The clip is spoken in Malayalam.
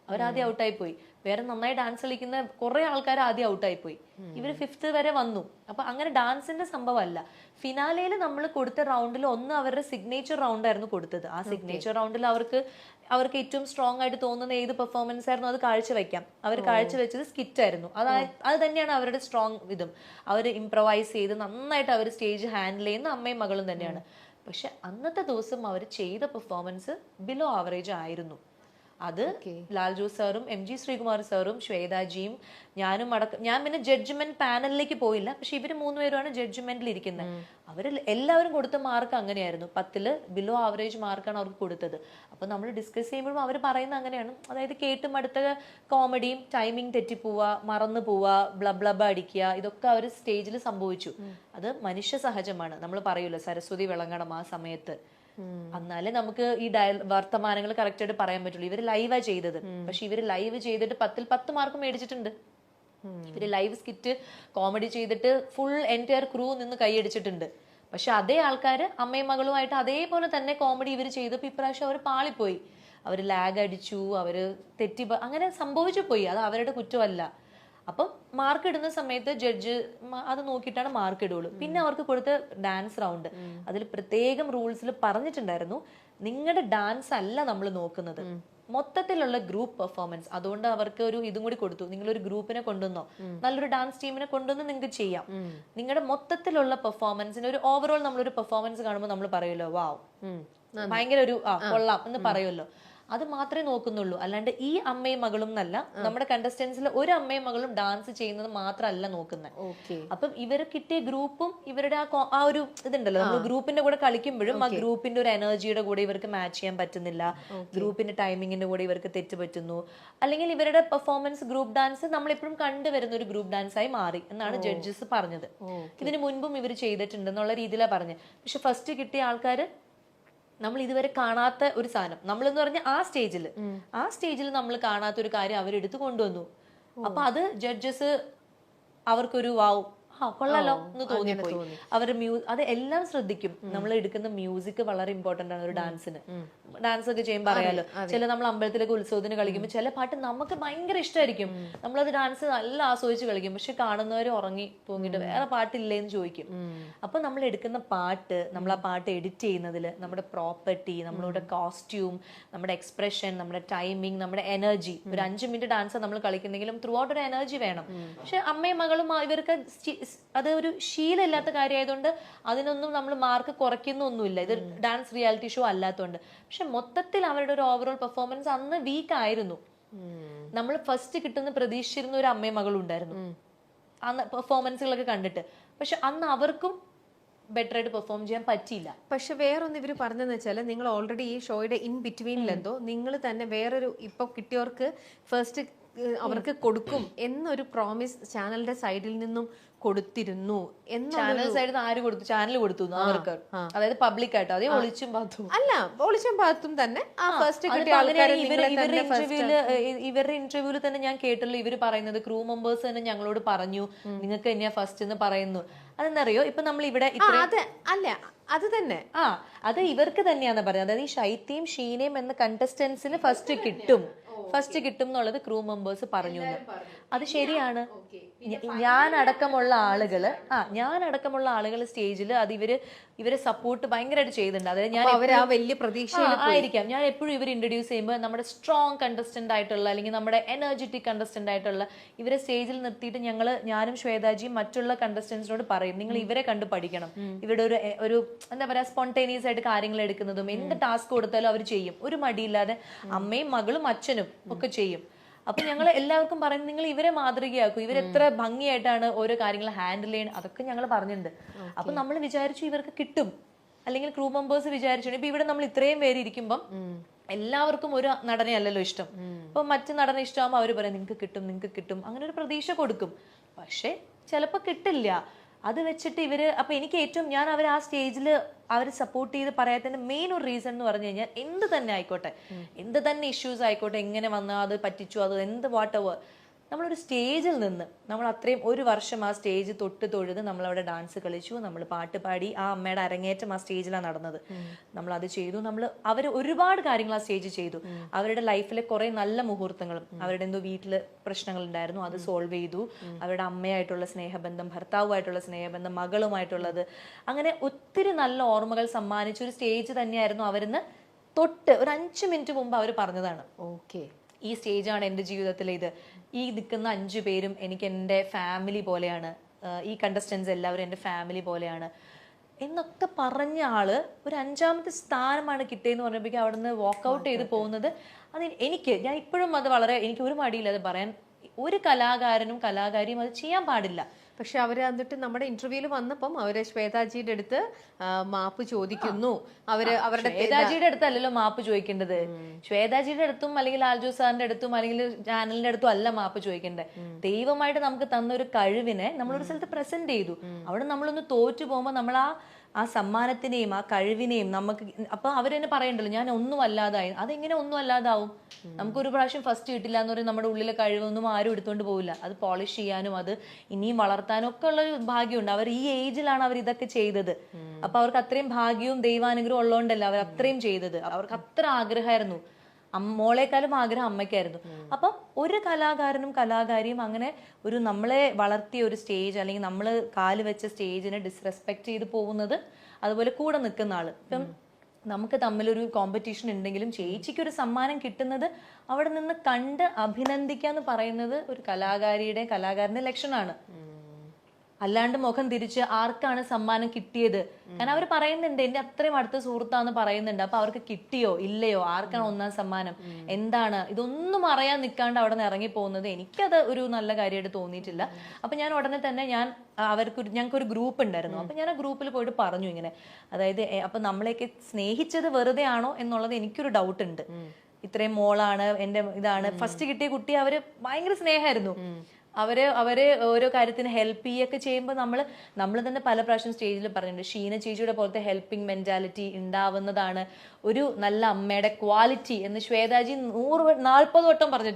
അവരാദ്യം ഔട്ടായി പോയി. വേറെ നന്നായി ഡാൻസ് കളിക്കുന്ന കുറെ ആൾക്കാർ ആദ്യം ഔട്ടായി പോയി. ഇവര് 5th വരെ വന്നു. അപ്പൊ അങ്ങനെ ഡാൻസിന്റെ സംഭവമല്ല. ഫിനാലയിൽ നമ്മൾ കൊടുത്ത റൗണ്ടിൽ ഒന്ന് അവരുടെ സിഗ്നേച്ചർ റൗണ്ട് ആയിരുന്നു കൊടുത്തത്. ആ സിഗ്നേച്ചർ റൗണ്ടിൽ അവർക്ക് ഏറ്റവും സ്ട്രോങ് ആയിട്ട് തോന്നുന്ന ഏത് പെർഫോമൻസ് ആയിരുന്നു അത് കാഴ്ചവെക്കാം. അവർ കാഴ്ചവെച്ചത് സ്കിറ്റ് ആയിരുന്നു. അത് തന്നെയാണ് അവരുടെ സ്ട്രോങ് ഇതും. അവർ ഇംപ്രവൈസ് ചെയ്ത് നന്നായിട്ട് അവർ സ്റ്റേജ് ഹാൻഡിൽ ചെയ്യുന്ന അമ്മയും മകളും തന്നെയാണ്. പക്ഷെ അന്നത്തെ ദിവസം അവർ ചെയ്ത പെർഫോമൻസ് ബിലോ ആവറേജ് ആയിരുന്നു. അത് ലാൽ ജോസ് സാറും MG ശ്രീകുമാർ സാറും ശ്വേതാജിയും ഞാനും ഞാൻ പിന്നെ ജഡ്ജ്മെന്റ് പാനലിലേക്ക് പോയില്ല. പക്ഷെ ഇവര് 3 പേരുമാണ് ജഡ്ജ്മെന്റിൽ ഇരിക്കുന്നത്. അവര് എല്ലാവരും കൊടുത്ത മാർക്ക് അങ്ങനെയായിരുന്നു. 10ൽ ബിലോ ആവറേജ് മാർക്കാണ് അവർക്ക് കൊടുത്തത്. അപ്പൊ നമ്മൾ ഡിസ്കസ് ചെയ്യുമ്പോഴും അവർ പറയുന്നത് അങ്ങനെയാണ്. അതായത് കേട്ടും അടുത്ത കോമഡിയും ടൈമിംഗ് തെറ്റിപ്പോവുക, മറന്നു പോവുക, ബ്ലബ്ലബ അടിക്കുക, ഇതൊക്കെ അവർ സ്റ്റേജിൽ സംഭവിച്ചു. അത് മനുഷ്യ സഹജമാണ്. നമ്മൾ പറയൂല്ലോ സരസ്വതി വിളങ്ങണം ആ സമയത്ത്. എന്നാലേ നമുക്ക് ഈ വർത്തമാനങ്ങൾ കറക്റ്റ് ആയിട്ട് പറയാൻ പറ്റുള്ളൂ. ഇവര് ലൈവാ ചെയ്തത്. പക്ഷെ ഇവര് ലൈവ് ചെയ്തിട്ട് 10ൽ 10 മാർക്ക് മേടിച്ചിട്ടുണ്ട്. ഇവര് ലൈവ് സ്കിറ്റ് കോമഡി ചെയ്തിട്ട് ഫുൾ എൻറ്റയർ ക്രൂ നിന്ന് കൈയടിച്ചിട്ടുണ്ട്. പക്ഷെ അതേ ആൾക്കാര് അമ്മയും മകളുമായിട്ട് അതേപോലെ തന്നെ കോമഡി ഇവര് ചെയ്തപ്പോ ഇപ്രാവശ്യം അവർ പാളിപ്പോയി. അവര് ലാഗ് അടിച്ചു, അവര് അങ്ങനെ സംഭവിച്ചു പോയി. അത് അവരുടെ കുറ്റമല്ല. അപ്പം മാർക്ക് ഇടുന്ന സമയത്ത് ജഡ്ജ് അത് നോക്കിയിട്ടാണ് മാർക്ക് ഇടുള്ളൂ. പിന്നെ അവർക്ക് കൊടുത്ത ഡാൻസ് റൗണ്ട് അതിൽ പ്രത്യേകം റൂൾസിൽ പറഞ്ഞിട്ടുണ്ടായിരുന്നു, നിങ്ങളുടെ ഡാൻസ് അല്ല നമ്മൾ നോക്കുന്നത്, മൊത്തത്തിലുള്ള ഗ്രൂപ്പ് പെർഫോമൻസ്. അതുകൊണ്ട് അവർക്ക് ഒരു ഇതും കൂടി കൊടുത്തു, നിങ്ങളൊരു ഗ്രൂപ്പിനെ കൊണ്ടുവന്നോ, നല്ലൊരു ഡാൻസ് ടീമിനെ കൊണ്ടുവന്ന് നിങ്ങൾക്ക് ചെയ്യാം. നിങ്ങളുടെ മൊത്തത്തിലുള്ള പെർഫോമൻസിന് ഒരു ഓവറോൾ നമ്മളൊരു പെർഫോമൻസ് കാണുമ്പോൾ നമ്മൾ പറയുമല്ലോ വാവ് ഭയങ്കര ഒരു കൊള്ളാം എന്ന് പറയുമല്ലോ. അത് മാത്രമേ നോക്കുന്നുള്ളൂ. അല്ലാണ്ട് ഈ അമ്മയും മകളും എന്നല്ല, നമ്മുടെ കണ്ടസ്റ്റൻസിൽ ഒരു അമ്മയും മകളും ഡാൻസ് ചെയ്യുന്നത് മാത്രമല്ല നോക്കുന്നത്. അപ്പം ഇവര് കിട്ടിയ ഗ്രൂപ്പും ഇവരുടെ ആ ഒരു ഇതുണ്ടല്ലോ, നമ്മൾ ഗ്രൂപ്പിന്റെ കൂടെ കളിക്കുമ്പോഴും ആ ഗ്രൂപ്പിന്റെ ഒരു എനർജിയുടെ കൂടെ ഇവർക്ക് മാച്ച് ചെയ്യാൻ പറ്റുന്നില്ല, ഗ്രൂപ്പിന്റെ ടൈമിങ്ങിന്റെ കൂടെ ഇവർക്ക് തെറ്റ് പറ്റുന്നു, അല്ലെങ്കിൽ ഇവരുടെ പെർഫോമൻസ് ഗ്രൂപ്പ് ഡാൻസ് നമ്മളെപ്പോഴും കണ്ടുവരുന്ന ഒരു ഗ്രൂപ്പ് ഡാൻസ് ആയി മാറി എന്നാണ് ജഡ്ജസ് പറഞ്ഞത്. ഇതിന് മുൻപും ഇവർ ചെയ്തിട്ടുണ്ട് എന്നുള്ള രീതിയിലാണ് പറഞ്ഞത്. പക്ഷെ ഫസ്റ്റ് കിട്ടിയ ആൾക്കാര് നമ്മൾ ഇതുവരെ കാണാത്ത ഒരു സാധനം, നമ്മളെന്ന് പറഞ്ഞ ആ സ്റ്റേജിൽ നമ്മൾ കാണാത്ത ഒരു കാര്യം അവരെടുത്ത് കൊണ്ടുവന്നു. അപ്പൊ അത് ജഡ്ജസ് അവർക്കൊരു വാവ് കൊള്ളാലോ എന്ന് തോന്നിപ്പോയി. അവരുടെ അത് എല്ലാം ശ്രദ്ധിക്കും. നമ്മൾ എടുക്കുന്ന മ്യൂസിക് വളരെ ഇമ്പോർട്ടന്റ് ആണ് ഒരു ഡാൻസിന്. ഡാൻസ് ഒക്കെ ചെയ്യുമ്പോൾ അറിയാലോ, ചില നമ്മൾ അമ്പലത്തിലൊക്കെ ഉത്സവത്തിന് കളിക്കുമ്പോൾ ചില പാട്ട് നമുക്ക് ഭയങ്കര ഇഷ്ടമായിരിക്കും, നമ്മളത് ഡാൻസ് നല്ല ആസ്വദിച്ച് കളിക്കും. പക്ഷെ കാണുന്നവർ ഉറങ്ങി തൂങ്ങിട്ട് വേറെ പാട്ടില്ലേന്ന് ചോദിക്കും. അപ്പൊ നമ്മൾ എടുക്കുന്ന പാട്ട്, നമ്മൾ ആ പാട്ട് എഡിറ്റ് ചെയ്യുന്നതിൽ നമ്മുടെ പ്രോപ്പർട്ടി, നമ്മളുടെ കോസ്റ്റ്യൂം, നമ്മുടെ എക്സ്പ്രഷൻ, നമ്മുടെ ടൈമിങ്, നമ്മുടെ എനർജി. ഒരു 5 മിനിറ്റ് ഡാൻസ് നമ്മൾ കളിക്കുന്നെങ്കിലും ത്രൂ ഔട്ട് ഒരു എനർജി വേണം. പക്ഷെ അമ്മയും മകളും ഇവർക്ക് അത് ഒരു ശീലമില്ലാത്ത കാര്യമായതുകൊണ്ട് അതിനൊന്നും നമ്മൾ മാർക്ക് കുറയ്ക്കുന്നൊന്നുമില്ല. ഇത് ഡാൻസ് റിയാലിറ്റി ഷോ അല്ലാത്തതുകൊണ്ട്. പക്ഷെ മൊത്തത്തിൽ അവരുടെ ഒരു ഓവറോൾ പെർഫോമൻസ് അന്ന് വീക്ക് ആയിരുന്നു. നമ്മൾ ഫസ്റ്റ് കിട്ടുന്ന പ്രതീക്ഷിച്ചിരുന്ന ഒരു അമ്മയും മകളും ഉണ്ടായിരുന്നു അന്ന് പെർഫോമൻസുകളൊക്കെ കണ്ടിട്ട്. പക്ഷെ അന്ന് അവർക്കും ബെറ്റർ ആയിട്ട് പെർഫോം ചെയ്യാൻ പറ്റിയില്ല. പക്ഷെ വേറൊന്ന് ഇവർ പറഞ്ഞതെന്ന് വെച്ചാൽ, നിങ്ങൾ ഓൾറെഡി ഈ ഷോയുടെ ഇൻ ബിറ്റ്വീനിലെന്തോ നിങ്ങൾ തന്നെ വേറൊരു ഇപ്പൊ കിട്ടിയവർക്ക് ഫസ്റ്റ് അവർക്ക് കൊടുക്കും എന്നൊരു പ്രോമിസ് ചാനലിന്റെ സൈഡിൽ നിന്നും കൊടുത്തിരുന്നു. ചാനൽ സൈഡിൽ ആര് കൊടുത്തു? ചാനൽ കൊടുത്തു അവർക്ക്, അതായത് പബ്ലിക് ആയിട്ട്. അതേ ഒളിച്ചും പാത്തും അല്ല, ഒളിച്ചും പാത്തും തന്നെ ഇവരുടെ ഇന്റർവ്യൂവിൽ തന്നെ ഞാൻ കേട്ടല്ലോ ഇവര് പറയുന്നത്, ക്രൂ മെമ്പേഴ്സ് തന്നെ ഞങ്ങളോട് പറഞ്ഞു നിങ്ങൾക്ക് തന്നെയാ ഫസ്റ്റ് എന്ന് പറയുന്നു. അതെന്നറിയോ, ഇപ്പൊ നമ്മൾ ഇവിടെ അല്ല അത് തന്നെ അത് ഇവർക്ക് തന്നെയാന്ന് പറയുന്നത്. അതായത് ഈ ഷൈത്തിയും ഷീനയും എന്ന കണ്ടസ്റ്റൻസിന് ഫസ്റ്റ് കിട്ടും എന്നുള്ളത് ക്രൂ മെമ്പേഴ്സ് പറഞ്ഞു. അത് ശരിയാണ്. ഞാനടക്കമുള്ള ആളുകൾ സ്റ്റേജിൽ അത് ഇവരെ സപ്പോർട്ട് ഭയങ്കരമായിട്ട് ചെയ്യുന്നുണ്ട്. അതായത് ഞാൻ വലിയ പ്രതീക്ഷ ആയിരിക്കാം. ഞാൻ എപ്പോഴും ഇവർ ഇൻട്രൊഡ്യൂസ് ചെയ്യുമ്പോൾ നമ്മുടെ സ്ട്രോങ് കണ്ടസ്റ്റന്റ് ആയിട്ടുള്ള അല്ലെങ്കിൽ നമ്മുടെ എനർജറ്റിക് കണ്ടസ്റ്റന്റ് ആയിട്ടുള്ള ഇവരെ സ്റ്റേജിൽ നിർത്തിയിട്ട് ഞാനും ശ്വേതാജിയും മറ്റുള്ള കണ്ടസ്റ്റൻസിനോട് പറയും, നിങ്ങൾ ഇവരെ കണ്ട് പഠിക്കണം. ഇവരുടെ ഒരു എന്താ പറയാ സ്പോണ്ടേനിയസ് ആയിട്ട് കാര്യങ്ങൾ എടുക്കുന്നതും എന്ത് ടാസ്ക് കൊടുത്താലും അവർ ചെയ്യും, ഒരു മടിയില്ലാതെ. അമ്മയും മകളും അച്ഛനും ഒക്കെ ചെയ്യും. അപ്പൊ ഞങ്ങൾ എല്ലാവർക്കും പറയുന്നത്, നിങ്ങൾ ഇവരെ മാതൃകയാക്കും, ഇവരെത്ര ഭംഗിയായിട്ടാണ് ഓരോ കാര്യങ്ങൾ ഹാൻഡിൽ ചെയ്യുന്നത്, അതൊക്കെ ഞങ്ങൾ പറഞ്ഞിട്ടുണ്ട്. അപ്പൊ നമ്മൾ വിചാരിച്ചു ഇവർക്ക് കിട്ടും, അല്ലെങ്കിൽ ക്രൂ മെമ്പേഴ്സ് വിചാരിച്ചു. ഇപ്പൊ ഇവിടെ നമ്മൾ ഇത്രയും പേര് ഇരിക്കുമ്പം എല്ലാവർക്കും ഒരു നടനെ അല്ലല്ലോ ഇഷ്ടം. അപ്പൊ മറ്റു നടനെ ഇഷ്ടമാകുമ്പോൾ അവര് പറയും നിങ്ങൾക്ക് കിട്ടും, അങ്ങനെ ഒരു പ്രതീക്ഷ കൊടുക്കും. പക്ഷെ ചിലപ്പോ കിട്ടില്ല. അത് വെച്ചിട്ട് ഇവര് അപ്പൊ എനിക്ക് ഏറ്റവും ഞാൻ അവർ ആ സ്റ്റേജിൽ അവർ സപ്പോർട്ട് ചെയ്ത് പറയാത്തതിന്റെ മെയിൻ ഒരു റീസൺ എന്ന് പറഞ്ഞു കഴിഞ്ഞാൽ, എന്ത് തന്നെ ആയിക്കോട്ടെ, എന്ത് തന്നെ ഇഷ്യൂസ് ആയിക്കോട്ടെ, എങ്ങനെ വന്നാൽ അത് പറ്റിച്ചു, അത് എന്ത് വാട്ട് എവർ, നമ്മളൊരു സ്റ്റേജിൽ നിന്ന് നമ്മൾ അത്രയും ഒരു വർഷം ആ സ്റ്റേജ് തൊട്ട് തൊഴുത് നമ്മളവിടെ ഡാൻസ് കളിച്ചു, നമ്മൾ പാട്ട് പാടി, ആ അമ്മയുടെ അരങ്ങേറ്റം ആ സ്റ്റേജിലാണ് നടന്നത്. നമ്മൾ അത് ചെയ്തു. അവർ ഒരുപാട് കാര്യങ്ങൾ ആ സ്റ്റേജ് ചെയ്തു. അവരുടെ ലൈഫിലെ കുറെ നല്ല മുഹൂർത്തങ്ങളും, അവരുടെ എന്തോ വീട്ടില് പ്രശ്നങ്ങൾ ഉണ്ടായിരുന്നു, അത് സോൾവ് ചെയ്തു. അവരുടെ അമ്മയായിട്ടുള്ള സ്നേഹബന്ധം, ഭർത്താവുമായിട്ടുള്ള സ്നേഹബന്ധം, മകളുമായിട്ടുള്ളത്, അങ്ങനെ ഒത്തിരി നല്ല ഓർമ്മകൾ സമ്മാനിച്ച ഒരു സ്റ്റേജ് തന്നെയായിരുന്നു. അവരിന്ന് തൊട്ട് ഒരു 5 മിനിറ്റ് മുമ്പ് അവർ പറഞ്ഞതാണ്, ഓക്കെ, ഈ സ്റ്റേജാണ് എൻ്റെ ജീവിതത്തിലെ ഇത്, ഈ നിൽക്കുന്ന 5 പേരും എനിക്ക് എൻ്റെ ഫാമിലി പോലെയാണ്, ഈ കണ്ടസ്റ്റൻസ് എല്ലാവരും എൻ്റെ ഫാമിലി പോലെയാണ് എന്നൊക്കെ പറഞ്ഞ ആള് ഒരു 5ാമത്തെ സ്ഥാനമാണ് കിട്ടിയെന്ന് പറഞ്ഞപ്പോഴേക്കും അവിടെ നിന്ന് വാക്കൗട്ട് ചെയ്ത് പോകുന്നത്. അത് ഞാൻ ഇപ്പോഴും അത് എനിക്ക് ഒരു മടിയില്ല അത് പറയാൻ. ഒരു കലാകാരനും കലാകാരിയും അത് ചെയ്യാൻ പാടില്ല. പക്ഷെ അവര് എന്നിട്ട് നമ്മുടെ ഇന്റർവ്യൂല് വന്നപ്പം അവര് ശ്വേതാജിയുടെ അടുത്ത് മാപ്പ് ചോദിക്കുന്നു. അവരുടെ ശ്വേതാജിയുടെ അടുത്തല്ലല്ലോ മാപ്പ് ചോദിക്കേണ്ടത്. ശ്വേതാജിയുടെ അടുത്തും അല്ലെങ്കിൽ ആൽജോ സാറിന്റെ അടുത്തും അല്ലെങ്കിൽ ചാനലിന്റെ അടുത്തും അല്ല മാപ്പ് ചോദിക്കേണ്ടത്. ദൈവമായിട്ട് നമുക്ക് തന്ന ഒരു കഴിവിനെ നമ്മളൊരു സ്ഥലത്ത് പ്രസന്റ് ചെയ്തു. അവിടെ നമ്മളൊന്ന് തോറ്റു പോകുമ്പോൾ നമ്മൾ ആ സമ്മാനത്തിനെയും ആ കഴിവിനെയും നമുക്ക് അപ്പൊ അവരെന്നെ പറയണ്ടല്ലോ ഞാൻ ഒന്നും അല്ലാതായി. അതെങ്ങനെ ഒന്നും അല്ലാതാവും? നമുക്കൊരു പ്രാവശ്യം ഫസ്റ്റ് കിട്ടില്ല എന്ന് പറയും, നമ്മുടെ ഉള്ളിലെ കഴിവൊന്നും ആരും എടുത്തോണ്ട് പോകില്ല. അത് പോളിഷ് ചെയ്യാനും അത് ഇനിയും വളർത്താനും ഒക്കെ ഉള്ള ഭാഗ്യമുണ്ട്. അവർ ഈ ഏജിലാണ് അവർ ഇതൊക്കെ ചെയ്തത്. അപ്പൊ അവർക്ക് അത്രയും ഭാഗ്യവും ദൈവാനുഗ്രഹം ഉള്ളതുകൊണ്ടല്ല അവർ അത്രയും ചെയ്തത്. അവർക്ക് അത്ര ആഗ്രഹമായിരുന്നു. മോളെക്കാളും ആഗ്രഹം അമ്മയ്ക്കായിരുന്നു. അപ്പം ഒരു കലാകാരനും കലാകാരിയും അങ്ങനെ ഒരു നമ്മളെ വളർത്തിയ ഒരു സ്റ്റേജ് അല്ലെങ്കിൽ നമ്മൾ കാല് വെച്ച സ്റ്റേജിനെ ഡിസ്റെസ്പെക്ട് ചെയ്ത് പോകുന്നത്, അതുപോലെ കൂടെ നിൽക്കുന്ന ആള്. ഇപ്പം നമുക്ക് തമ്മിലൊരു കോമ്പറ്റീഷൻ ഉണ്ടെങ്കിലും ചേച്ചിക്ക് ഒരു സമ്മാനം കിട്ടുന്നത് അവിടെ നിന്ന് കണ്ട് അഭിനന്ദിക്കാന്ന് പറയുന്നത് ഒരു കലാകാരന്റെ ലക്ഷണമാണ്. അല്ലാണ്ട് മുഖം തിരിച്ച് ആർക്കാണ് സമ്മാനം കിട്ടിയത്, കാരണം അവർ പറയുന്നുണ്ട് എന്റെ അത്രയും അടുത്ത സുഹൃത്താന്ന് പറയുന്നുണ്ട്. അപ്പൊ അവർക്ക് കിട്ടിയോ ഇല്ലയോ, ആർക്കാണ് 1ാം സമ്മാനം, എന്താണ്, ഇതൊന്നും അറിയാൻ നിൽക്കാണ്ട് അവിടെ നിന്ന് ഇറങ്ങി പോകുന്നത് എനിക്കത് ഒരു നല്ല കാര്യമായിട്ട് തോന്നിയിട്ടില്ല. അപ്പൊ ഞാൻ ഉടനെ തന്നെ ഞങ്ങൾക്കൊരു ഗ്രൂപ്പ് ഉണ്ടായിരുന്നു. അപ്പൊ ഞാൻ ആ ഗ്രൂപ്പിൽ പോയിട്ട് പറഞ്ഞു ഇങ്ങനെ, അതായത് അപ്പൊ നമ്മളെയൊക്കെ സ്നേഹിച്ചത് വെറുതെ ആണോ എന്നുള്ളത് എനിക്കൊരു ഡൗട്ട് ഉണ്ട്. ഇത്രയും മോളാണ് എന്റെ ഇതാണ് ഫസ്റ്റ് കിട്ടിയ കുട്ടി, അവര് ഭയങ്കര സ്നേഹമായിരുന്നു. അവര് ഓരോ കാര്യത്തിന് ഹെൽപ്പ് ചെയ്യൊക്കെ ചെയ്യുമ്പോൾ നമ്മൾ തന്നെ പല പ്രാവശ്യം സ്റ്റേജിൽ പറഞ്ഞിട്ടുണ്ട്, ഷീന ചേച്ചിയുടെ പോലത്തെ ഹെൽപ്പിംഗ് മെന്റാലിറ്റി ഉണ്ടാവുന്നതാണ് ഒരു നല്ല അമ്മയുടെ ക്വാളിറ്റി എന്ന് ശ്വേതാജി 40 വട്ടം പറഞ്ഞിട്ടുണ്ട്.